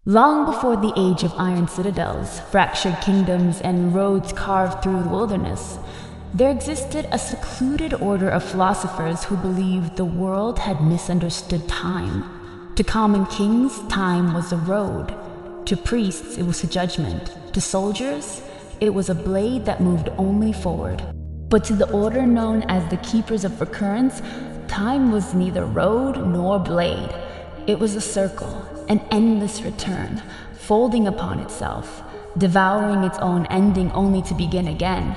Long before the age of iron citadels, fractured kingdoms, and roads carved through the wilderness, there existed a secluded order of philosophers who believed the world had misunderstood time. To common kings, time was a road. To priests, it was a judgment. To soldiers, it was a blade that moved only forward. But to the order known as the Keepers of Recurrence, time was neither road nor blade. It was a circle, an endless return, folding upon itself, devouring its own ending only to begin again.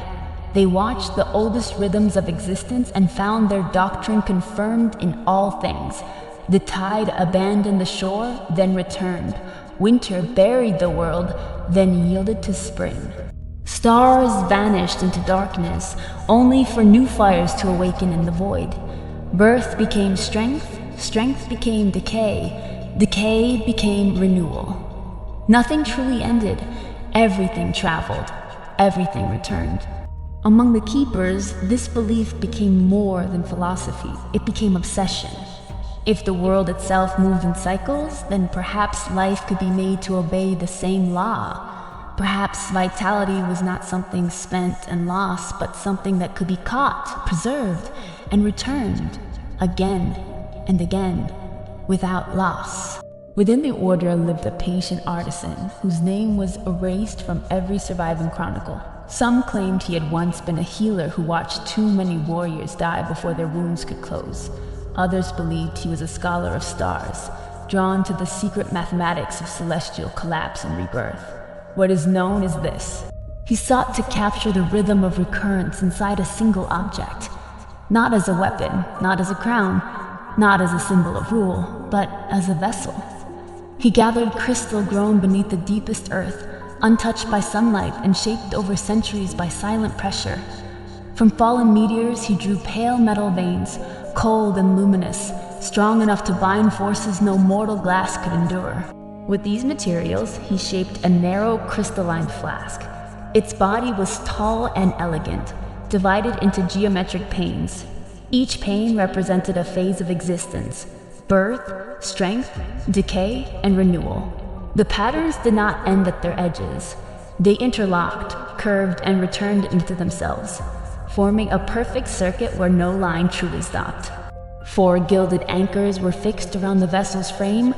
They watched the oldest rhythms of existence and found their doctrine confirmed in all things. The tide abandoned the shore, then returned. Winter buried the world, then yielded to spring. Stars vanished into darkness, only for new fires to awaken in the void. Birth became strength, strength became decay, decay became renewal. Nothing truly ended, everything traveled, everything returned. Among the keepers, this belief became more than philosophy, it became obsession. If the world itself moved in cycles, then perhaps life could be made to obey the same law. Perhaps vitality was not something spent and lost, but something that could be caught, preserved, and returned again and again without loss. Within the order lived a patient artisan whose name was erased from every surviving chronicle. Some claimed he had once been a healer who watched too many warriors die before their wounds could close. Others believed he was a scholar of stars, drawn to the secret mathematics of celestial collapse and rebirth. What is known is this: he sought to capture the rhythm of recurrence inside a single object, not as a weapon, not as a crown, not as a symbol of rule, but as a vessel. He gathered crystal grown beneath the deepest earth, untouched by sunlight and shaped over centuries by silent pressure. From fallen meteors, he drew pale metal veins, cold and luminous, strong enough to bind forces no mortal glass could endure. With these materials, he shaped a narrow crystalline flask. Its body was tall and elegant, divided into geometric panes. Each pane represented a phase of existence: birth, strength, decay, and renewal. The patterns did not end at their edges. They interlocked, curved, and returned into themselves, forming a perfect circuit where no line truly stopped. 4 gilded anchors were fixed around the vessel's frame,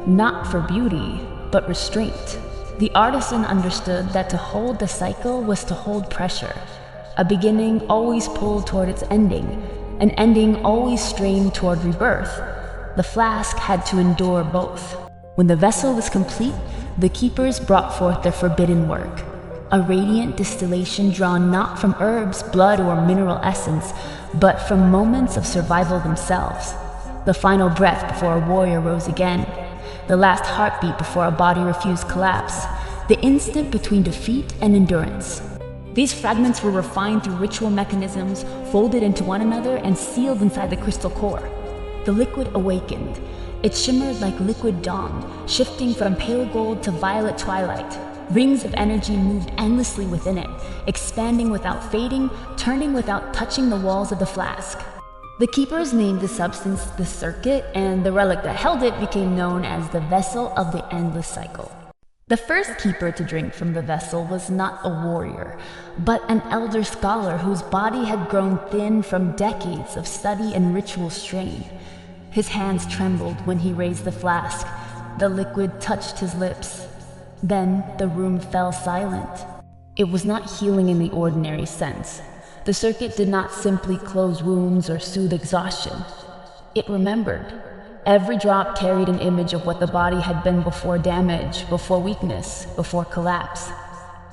not for beauty, but restraint. The artisan understood that to hold the cycle was to hold pressure. A beginning always pulled toward its ending, an ending always strained toward rebirth. The flask had to endure both. When the vessel was complete, the keepers brought forth their forbidden work. A radiant distillation drawn not from herbs, blood, or mineral essence, but from moments of survival themselves. The final breath before a warrior rose again. The last heartbeat before a body refused collapse. The instant between defeat and endurance. These fragments were refined through ritual mechanisms, folded into one another, and sealed inside the crystal core. The liquid awakened. It shimmered like liquid dawn, shifting from pale gold to violet twilight. Rings of energy moved endlessly within it, expanding without fading, turning without touching the walls of the flask. The keepers named the substance the circuit, and the relic that held it became known as the vessel of the endless cycle. The first keeper to drink from the vessel was not a warrior, but an elder scholar whose body had grown thin from decades of study and ritual strain. His hands trembled when he raised the flask. The liquid touched his lips. Then the room fell silent. It was not healing in the ordinary sense. The circuit did not simply close wounds or soothe exhaustion. It remembered. Every drop carried an image of what the body had been before damage, before weakness, before collapse.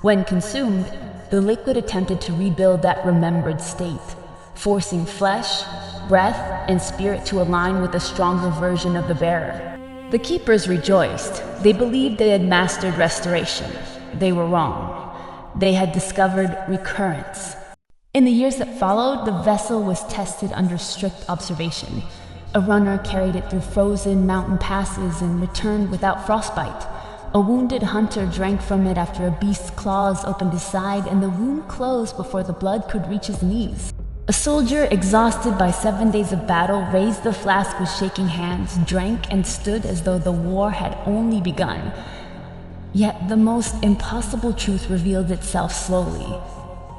When consumed, the liquid attempted to rebuild that remembered state, forcing flesh, breath, and spirit to align with a stronger version of the bearer. The keepers rejoiced. They believed they had mastered restoration. They were wrong. They had discovered recurrence. In the years that followed, the vessel was tested under strict observation. A runner carried it through frozen mountain passes and returned without frostbite. A wounded hunter drank from it after a beast's claws opened his side, and the wound closed before the blood could reach his knees. A soldier, exhausted by 7 days of battle, raised the flask with shaking hands, drank, and stood as though the war had only begun. Yet the most impossible truth revealed itself slowly.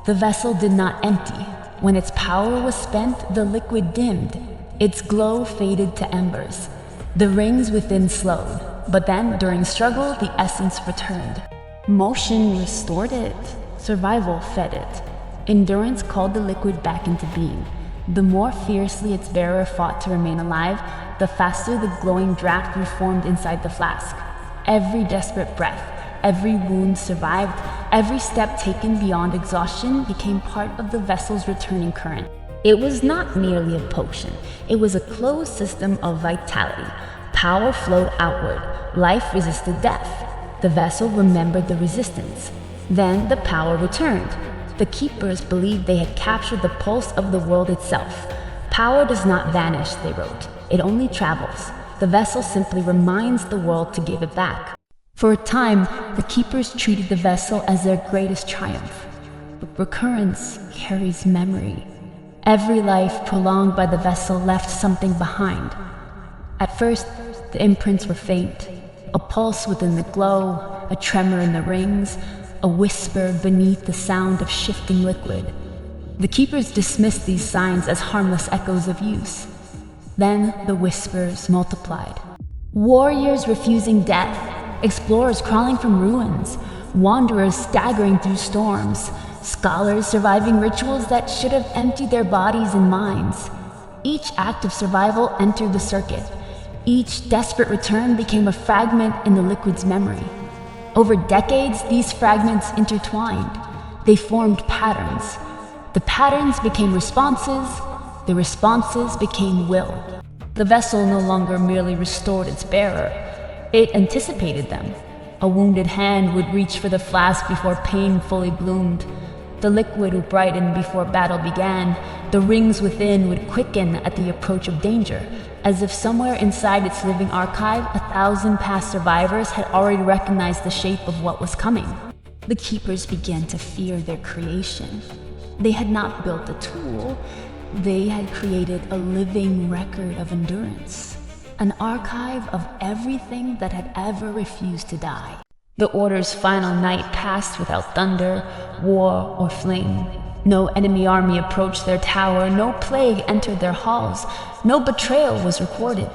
The vessel did not empty. When its power was spent, the liquid dimmed. Its glow faded to embers. The rings within slowed, but then, during struggle, the essence returned. Motion restored it. Survival fed it. Endurance called the liquid back into being. The more fiercely its bearer fought to remain alive, the faster the glowing draft reformed inside the flask. Every desperate breath, every wound survived, every step taken beyond exhaustion became part of the vessel's returning current. It was not merely a potion, it was a closed system of vitality. Power flowed outward, life resisted death. The vessel remembered the resistance. Then the power returned. The keepers believed they had captured the pulse of the world itself. Power does not vanish, they wrote. It only travels. The vessel simply reminds the world to give it back. For a time, the keepers treated the vessel as their greatest triumph. But recurrence carries memory. Every life prolonged by the vessel left something behind. At first, the imprints were faint. A pulse within the glow, a tremor in the rings, a whisper beneath the sound of shifting liquid. The keepers dismissed these signs as harmless echoes of use. Then the whispers multiplied. Warriors refusing death, explorers crawling from ruins, wanderers staggering through storms, scholars surviving rituals that should have emptied their bodies and minds. Each act of survival entered the circuit. Each desperate return became a fragment in the liquid's memory. Over decades, these fragments intertwined. They formed patterns. The patterns became responses. The responses became will. The vessel no longer merely restored its bearer. It anticipated them. A wounded hand would reach for the flask before pain fully bloomed. The liquid would brighten before battle began. The rings within would quicken at the approach of danger, as if somewhere inside its living archive, 1,000 past survivors had already recognized the shape of what was coming. The keepers began to fear their creation. They had not built a tool. They had created a living record of endurance, an archive of everything that had ever refused to die. The Order's final night passed without thunder, war, or flame. No enemy army approached their tower, no plague entered their halls, no betrayal was recorded.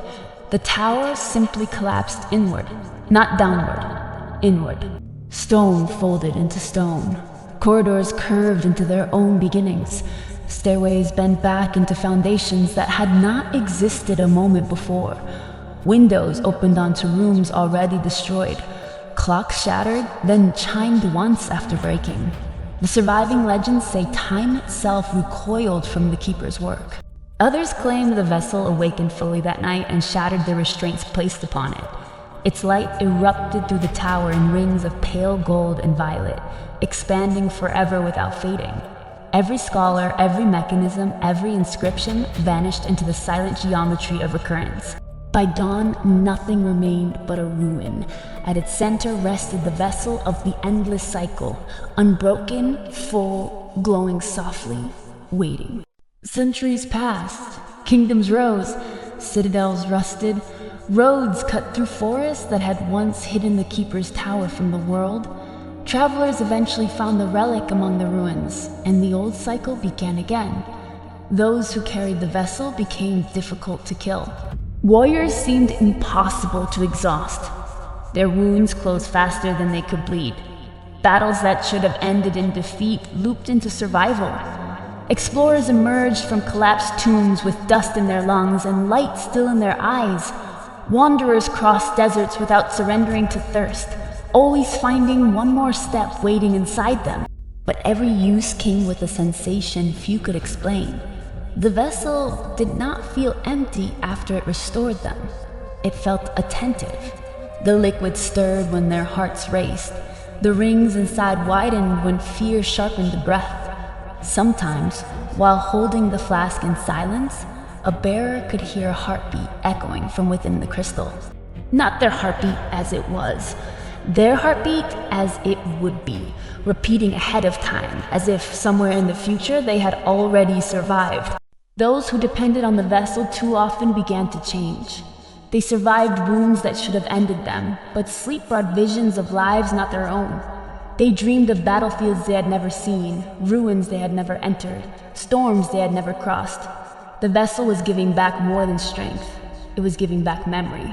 The tower simply collapsed inward, not downward, inward. Stone folded into stone. Corridors curved into their own beginnings. Stairways bent back into foundations that had not existed a moment before. Windows opened onto rooms already destroyed. Clocks shattered, then chimed once after breaking. The surviving legends say time itself recoiled from the keeper's work. Others claim the vessel awakened fully that night and shattered the restraints placed upon it. Its light erupted through the tower in rings of pale gold and violet, expanding forever without fading. Every scholar, every mechanism, every inscription vanished into the silent geometry of recurrence. By dawn, nothing remained but a ruin. At its center rested the vessel of the endless cycle, unbroken, full, glowing softly, waiting. Centuries passed, kingdoms rose, citadels rusted, roads cut through forests that had once hidden the Keeper's tower from the world. Travelers eventually found the relic among the ruins, and the old cycle began again. Those who carried the vessel became difficult to kill. Warriors seemed impossible to exhaust. Their wounds closed faster than they could bleed. Battles that should have ended in defeat looped into survival. Explorers emerged from collapsed tombs with dust in their lungs and light still in their eyes. Wanderers crossed deserts without surrendering to thirst, always finding one more step waiting inside them. But every use came with a sensation few could explain. The vessel did not feel empty after it restored them. It felt attentive. The liquid stirred when their hearts raced. The rings inside widened when fear sharpened the breath. Sometimes, while holding the flask in silence, a bearer could hear a heartbeat echoing from within the crystal. Not their heartbeat as it was, their heartbeat as it would be, repeating ahead of time, as if somewhere in the future they had already survived. Those who depended on the vessel too often began to change. They survived wounds that should have ended them, but sleep brought visions of lives not their own. They dreamed of battlefields they had never seen, ruins they had never entered, storms they had never crossed. The vessel was giving back more than strength. It was giving back memory.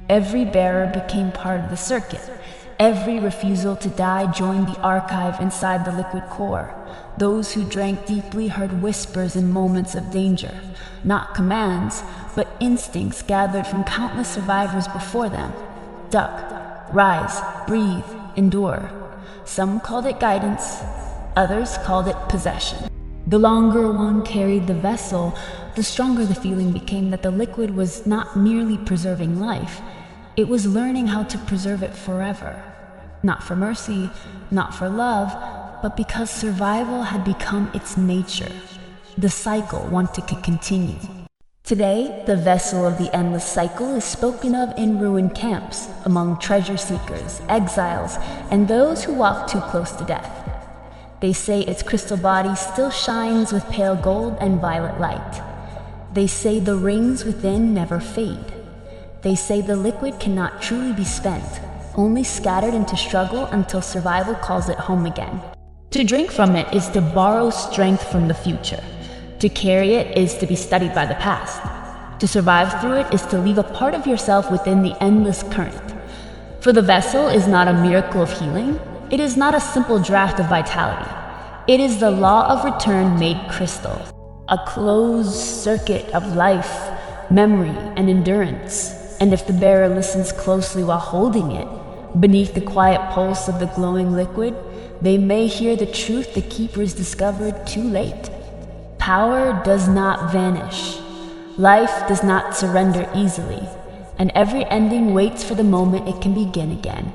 Every bearer became part of the circuit. Every refusal to die joined the archive inside the liquid core. Those who drank deeply heard whispers in moments of danger, not commands, but instincts gathered from countless survivors before them. Duck, rise, breathe, endure. Some called it guidance, others called it possession. The longer one carried the vessel, the stronger the feeling became that the liquid was not merely preserving life, it was learning how to preserve it forever. Not for mercy, not for love, but because survival had become its nature. The cycle wanted to continue. Today, the vessel of the endless cycle is spoken of in ruined camps, among treasure seekers, exiles, and those who walk too close to death. They say its crystal body still shines with pale gold and violet light. They say the rings within never fade. They say the liquid cannot truly be spent, only scattered into struggle until survival calls it home again. To drink from it is to borrow strength from the future. To carry it is to be studied by the past. To survive through it is to leave a part of yourself within the endless current. For the vessel is not a miracle of healing. It is not a simple draft of vitality. It is the law of return made crystal. A closed circuit of life, memory, and endurance. And if the bearer listens closely while holding it, beneath the quiet pulse of the glowing liquid, they may hear the truth the keepers discovered too late. Power does not vanish. Life does not surrender easily, and every ending waits for the moment it can begin again.